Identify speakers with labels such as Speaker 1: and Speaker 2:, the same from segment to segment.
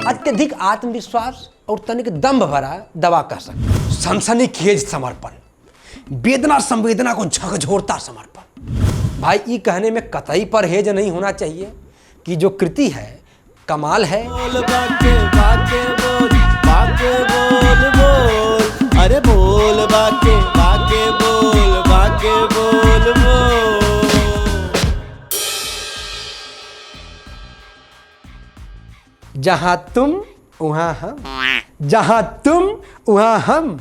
Speaker 1: अत्यधिक आत्मविश्वास और तनिक दम्भ भरा दवा कह सकते। सनसनीखेज समर्पण, वेदना संवेदना को झकझोरता समर्पण। भाई ये कहने में कतई परहेज नहीं होना चाहिए कि जो कृति है कमाल है।
Speaker 2: बोल बाके बाके बोल, बाके बोल बोल, अरे बोल बाके बाके बोल, बाके बोल बोल।
Speaker 1: जहां तुम वहां हम, जहां तुम वहां हम।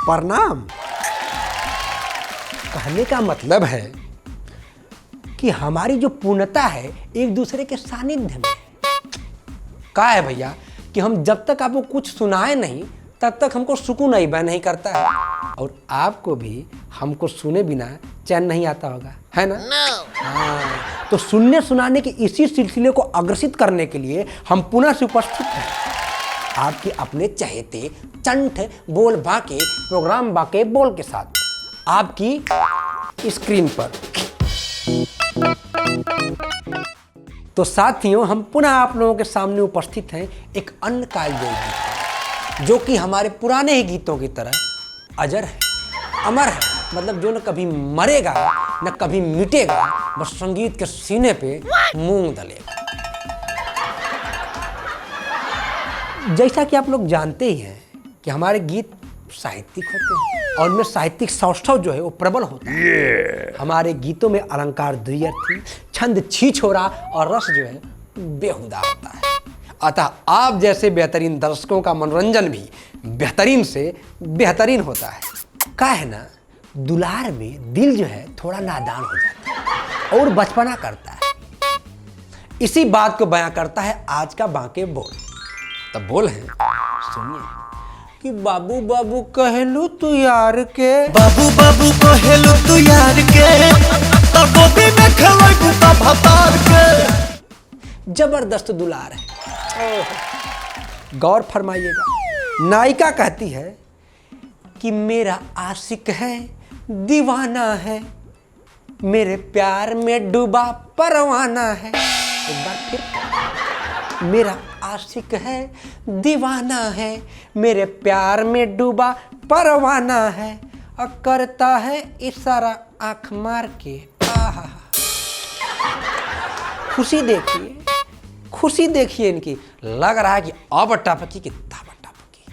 Speaker 1: प्रणाम। कहने का मतलब है कि हमारी जो पूर्णता है एक दूसरे के सानिध्य में है। क्या है भैया कि हम जब तक आपको कुछ सुनाए नहीं तब तक हमको सुकून नहीं करता है, और आपको भी हमको सुने बिना चैन नहीं आता होगा, है ना? हाँ, तो सुनने सुनाने के इसी सिलसिले को अग्रसित करने के लिए हम पुनः से उपस्थित हैं आपके अपने चहेते चंठ बोल बाके प्रोग्राम बाके बोल के साथ आपकी स्क्रीन पर। तो साथियों, हम पुनः आप लोगों के सामने उपस्थित हैं एक अन्य कालजयी गीत, जो कि हमारे पुराने ही गीतों की तरह अजर है, अमर है। मतलब जो न कभी मरेगा न कभी मिटेगा, बस संगीत के सीने पे मूंग दलेगा। जैसा कि आप लोग जानते ही हैं कि हमारे गीत साहित्यिक होते हैं और उनमें साहित्यिक सौष्ठव जो है वो प्रबल होता है। हमारे गीतों में अलंकार द्व्यर्थी, छंद छीछोरा और रस जो है बेहुदा होता है। अतः आप जैसे बेहतरीन दर्शकों का मनोरंजन भी बेहतरीन से बेहतरीन होता है। क्या है ना, दुलार में दिल जो है थोड़ा नादान हो जाता है और बचपना करता है। इसी बात को बयां करता है आज का बाके बोल। तब बोल है, सुनिए कि बाबू बाबू कहलू तू यार के,
Speaker 2: बाबू बाबू कहेलु तू यार के, तो गोदी में खेलोई बूता भतार के।
Speaker 1: जबरदस्त दुलार है। गौर फरमाइएगा। नायिका कहती है कि मेरा आशिक है दीवाना है, मेरे प्यार में डूबा परवाना है। एक बार फिर, मेरा आशिक है दीवाना है, मेरे प्यार में डूबा परवाना है, और करता है इशारा आंख मार के। आहा, खुशी देखिए, खुशी देखिए इनकी। लग रहा है कि अब टपकी की तब टपकी,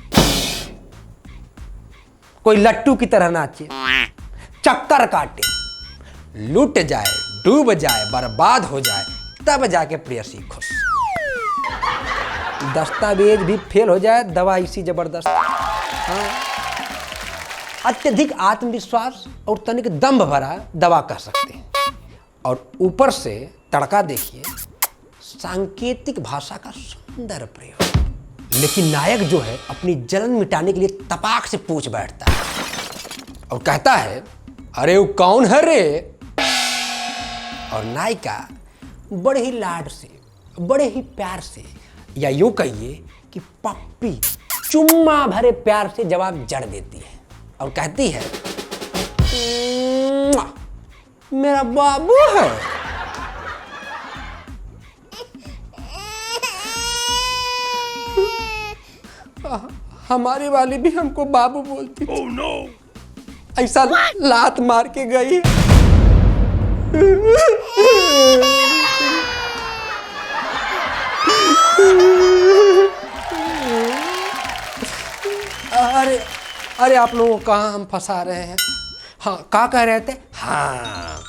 Speaker 1: कोई लट्टू की तरह नाचे, चक्कर काटे, लूट जाए, डूब जाए, बर्बाद हो जाए, तब जाके प्रेयसी खुश। दस्तावेज भी फेल हो जाए, दवा इसी जबरदस्त। हाँ, अत्यधिक आत्मविश्वास और तनिक दम्भ भरा दवा कह सकते हैं। और ऊपर से तड़का देखिए, सांकेतिक भाषा का सुंदर प्रयोग। लेकिन नायक जो है अपनी जलन मिटाने के लिए तपाक से पूछ बैठता है और कहता है, अरे वो कौन है रे? और नायिका बड़े ही लाड से, बड़े ही प्यार से, या यूं कहिए कि पप्पी चुम्मा भरे प्यार से जवाब जड़ देती है और कहती है, मेरा बाबू है। हमारी वाली भी हमको बाबू बोलती थी। Oh, no. ऐसा लात मार के गई। अरे आप लोगों को कहाँ हम फंसा रहे हैं? हाँ, क्या कह रहे थे? हाँ,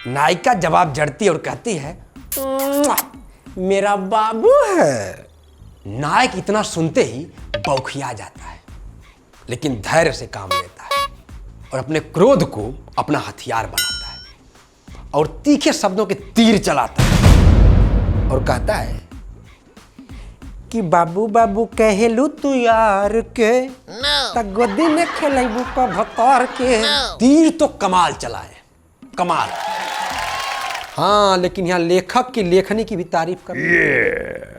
Speaker 1: नायिका जवाब जड़ती और कहती है, मेरा बाबू है। नायक इतना सुनते ही बौखिया जाता है, लेकिन धैर्य से काम लेता है और अपने क्रोध को अपना हथियार बनाता है और तीखे शब्दों के तीर चलाता है और कहता है कि बाबू बाबू कहेलू तू यार के, तक गोदी में खेलबू का भतार के। तीर तो कमाल चलाए, कमाल। हाँ, लेकिन यहाँ लेखक की लेखनी की भी तारीफ कर।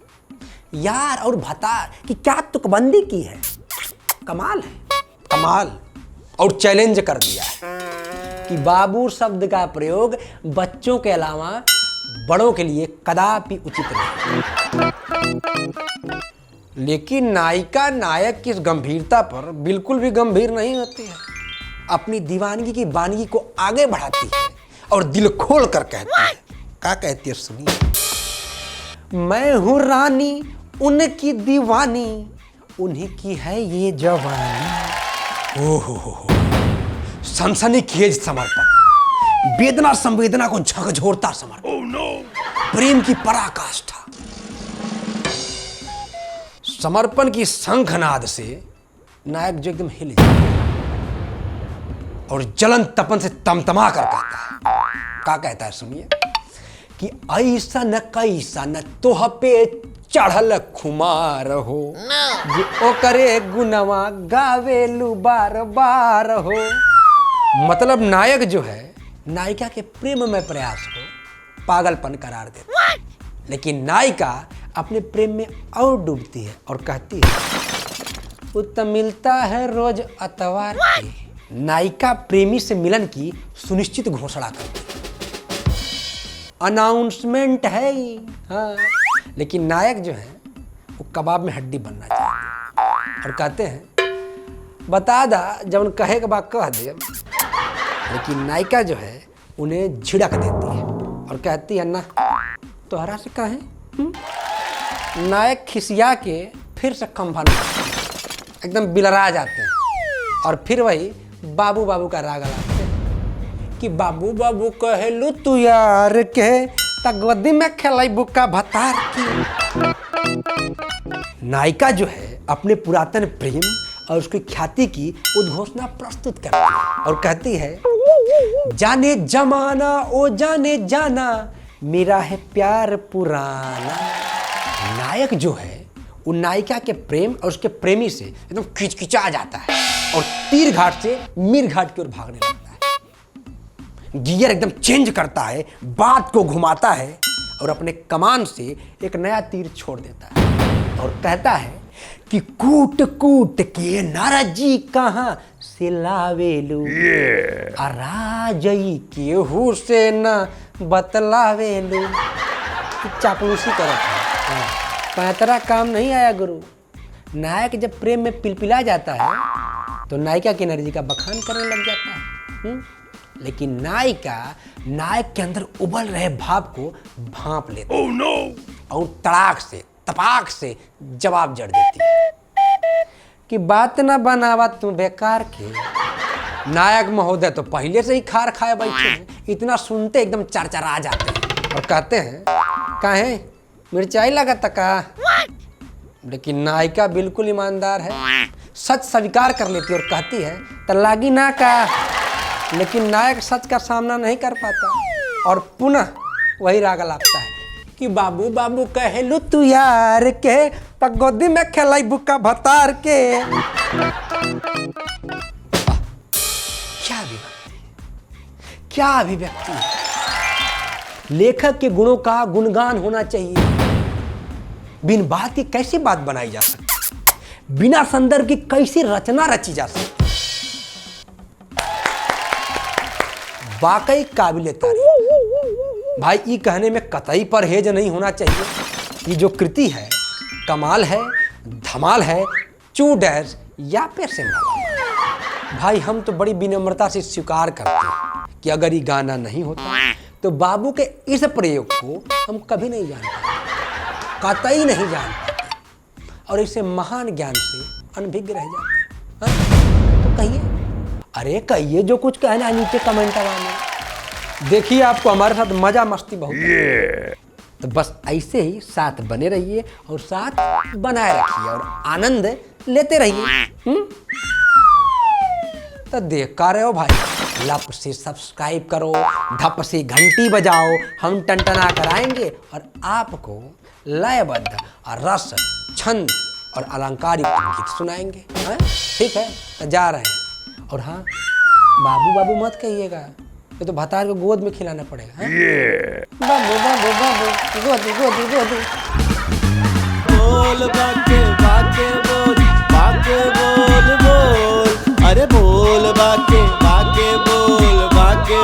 Speaker 1: यार और भतार की क्या तुकबंदी की है, कमाल है, कमाल। और चैलेंज कर दिया है कि बाबू शब्द का प्रयोग बच्चों के अलावा बड़ों के लिए कदापि उचित नहीं। लेकिन नायिका नायक की इस गंभीरता पर बिल्कुल भी गंभीर नहीं होती है। अपनी दीवानगी की वानगी को आगे बढ़ाती है और दिल खोल कर कहती है। क्या कहती है सुनिए। मैं हूँ रानी उनकी दीवानी, उन्हीं की है ये जवानी। ओहो, सनसनीखेज समर्पण, वेदना संवेदना को झकझोरता समर्पण, प्रेम की पराकाष्ठा। समर्पण की शंखनाद से नायक जो एकदम हिल जाता और जलन तपन से तमतमा कर कहता है। क्या कहता है सुनिए कि ऐसा न कैसा न तोह पे चढ़ल खुमार हो, जे ओकरे गुनवा गावेलू बार बार हो। मतलब नायक जो है नायिका के प्रेम में प्रयास को पागलपन करार देता है, लेकिन नायिका अपने प्रेम में और डूबती है और कहती है वो तो मिलता है रोज अतवार के। नायिका प्रेमी से मिलन की सुनिश्चित घोषणा करती है, अनाउंसमेंट है ये। हाँ, लेकिन नायक जो है वो कबाब में हड्डी बनना चाहते हैं और कहते हैं बता दा जब कहे के बाद कह दे। लेकिन नायिका जो है उन्हें झिड़क देती है और कहती है ना तोहरा से कहें। नायक खिसिया के फिर से खंभा एकदम बिलरा जाते हैं और फिर वही बाबू बाबू का राग लाते हैं कि बाबू बाबू कहलू तू यार के तगवदी में खेलाई बुक्का भतार की। नायिका जो है अपने पुरातन प्रेम और उसकी ख्याति की उद्घोषणा प्रस्तुत करती है और कहती है जाने जमाना ओ जाने जाना मेरा है प्यार पुराना। नायक जो है वो नायिका के प्रेम और उसके प्रेमी से एकदम खिचखिचा जाता है और तीर घाट से मीर घाट की ओर भागने लगता है। गियर एकदम चेंज करता है, बात को घुमाता है और अपने कमान से एक नया तीर छोड़ देता है और कहता है कि कूट कूट के नाराजी कहाँ से लावेलू, अराजई केहू से न बतलावेलू। चापलूसी करता है, पैतरा काम नहीं आया गुरु। नायक जब प्रेम में पिलपिला जाता है तो नायिका की एनर्जी का बखान करने लग जाता है। लेकिन नायिका नायक के अंदर उबल रहे भाव को भांप लेती है और तड़ाक से तपाक से जवाब जड़ देती है कि बात ना बनावा तू बेकार के। नायक महोदय तो पहले से ही खार खाए बैठे हैं, इतना सुनते एकदम चरचरा जाते हैं और कहते हैं काहे मिर्चाई लगा तका। लेकिन नायिका बिल्कुल ईमानदार है, सच स्वीकार कर लेती है और कहती है तो लागी ना का। लेकिन नायक सच का सामना नहीं कर पाता और पुनः वही राग लापता है कि बाबू बाबू कहलू तू यार के तक गोदी में खेलाई बुक्का भतार के। क्या अभिव्यक्ति, क्या अभिव्यक्ति है। लेखक के गुणों का गुणगान होना चाहिए। बिन बात की कैसी बात बनाई जा सकती, बिना संदर्भ की कैसी रचना रची जा सकती। वाकई काबिले तारीफ भाई। ये कहने में कतई परहेज नहीं होना चाहिए। ये जो कृति है कमाल है, धमाल है, चू डैश या पे सिंबल। भाई हम तो बड़ी विनम्रता से स्वीकार करते हैं कि अगर ये गाना नहीं होता तो बाबू के इस प्रयोग को हम कभी नहीं जान पाते, कतई नहीं जान पाते और इसे महान ज्ञान से अनभिज्ञ रह जाते हैं। तो कहिए, अरे कहिए जो कुछ कहना है नीचे कमेंट में। देखिए आपको हमारे साथ मजा मस्ती बहुत तो बस ऐसे ही साथ बने रहिए और साथ बनाए रखिए और आनंद लेते रहिए। तो देख कर रहे हो भाई, लप से सब्सक्राइब करो, धप से घंटी बजाओ, हम टनटना कराएंगे और आपको लयबद्ध और रस छंद और अलंकार युक्त गीत सुनाएंगे। ठीक है, तो जा रहे हैं। और हाँ, बाबू बाबू मत कहिएगा, ये तो भतार को गोद में खिलाना पड़ेगा। बाबू बाबू बाबू गोदी गोदी गोदी।
Speaker 2: बोल बाके बाके बोल, बाके बोल बोल, अरे बोल बाके बाके बोल, बाके